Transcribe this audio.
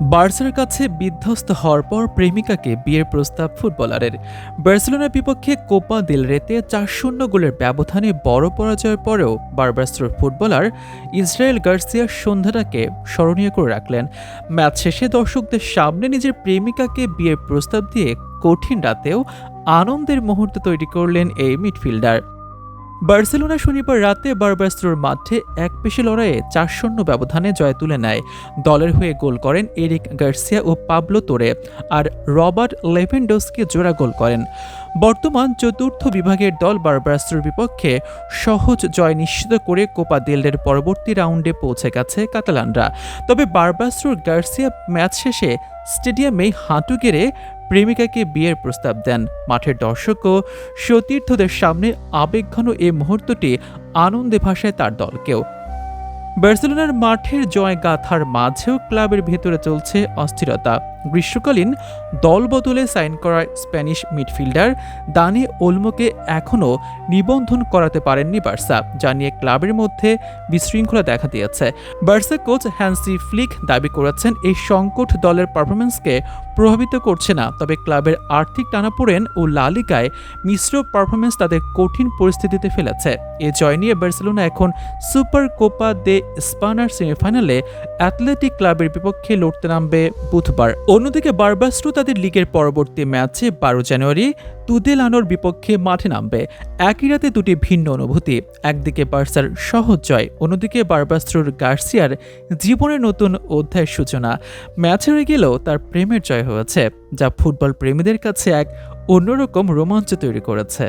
বার্সার কাছে বিধ্বস্ত হওয়ার পর প্রেমিকাকে বিয়ের প্রস্তাব ফুটবলারের। বার্সেলোনার বিপক্ষে কোপা দেল রেতে ৪-০ গোলের ব্যবধানে বড় পরাজয়ের পরেও বারবাস্তোর ফুটবলার ইসরায়েল গার্সিয়া সন্ধ্যাটাকে স্মরণীয় করে রাখলেন। ম্যাচ শেষে দর্শকদের সামনে নিজের প্রেমিকাকে বিয়ের প্রস্তাব দিয়ে কঠিন রাতেও আনন্দের মুহূর্ত তৈরি করলেন এই মিডফিল্ডার। বার্সেলোনা শনিবার রাতে বারবাস্তোর মাঠে একপেশে লড়াইয়ে ৪-০ ব্যবধানে জয় তুলে নেয়। দলের হয়ে গোল করেন এরিক গার্সিয়া ও পাবলো তোরে, আর রবার্ট লেভেনডস্কি জোড়া গোল করেন। বর্তমান চতুর্থ বিভাগের দল বারবাস্তোর বিপক্ষে সহজ জয় নিশ্চিত করে কোপা দেল রের পরবর্তী রাউন্ডে পৌঁছে গেছে কাতালানরা। তবে বারবাস্তোর গার্সিয়া ম্যাচ শেষে স্টেডিয়ামে হাঁটু গেড়ে প্রেমিকাকে বিয়ের প্রস্তাব দেন। মাঠের দর্শক ও সতীর্থদের সামনে আবেগঘন এই মুহূর্তটি আনন্দে ভাসায় তার দলকেও। বার্সেলোনার মাঠের জয় গাথার মাঝেও ক্লাবের ভেতরে চলছে অস্থিরতা। গ্রীষ্মকালীন দল বদলে সাইন করা স্প্যানিশ মিডফিল্ডার দানি ওলমোকে এখনও নিবন্ধন করাতে পারেননি বার্সা, যা নিয়ে ক্লাবের মধ্যে বিশৃঙ্খলা দেখা দিয়েছে। বার্সা কোচ হ্যান্সি ফ্লিক দাবি করেছেন এই সংকট দলের পারফরম্যান্সকে প্রভাবিত করছে না, তবে ক্লাবের আর্থিক টানাপোড়েন ও লা লিগায় মিশ্র পারফরম্যান্স তাদের কঠিন পরিস্থিতিতে ফেলেছে। এ জয় নিয়ে বার্সেলোনা এখন সুপার কোপা দে স্পানার সেমিফাইনালে অ্যাথলেটিক ক্লাবের বিপক্ষে লড়তে নামবে বুধবার। অন্যদিকে বারবাস্টো তাদের লিগের পরবর্তী ম্যাচে ১২ জানুয়ারি তুদেলানোর বিপক্ষে মাঠে নামবে। একই রাতে দুটি ভিন্ন অনুভূতি, একদিকে বার্সার সহজ জয়, অন্যদিকে বারবাস্টোর গার্সিয়ার জীবনের নতুন অধ্যায়ের সূচনা। ম্যাচ হেরে গেলেও তার প্রেমের জয় হয়েছে, যা ফুটবল প্রেমীদের কাছে এক অন্যরকম রোমাঞ্চ তৈরি করেছে।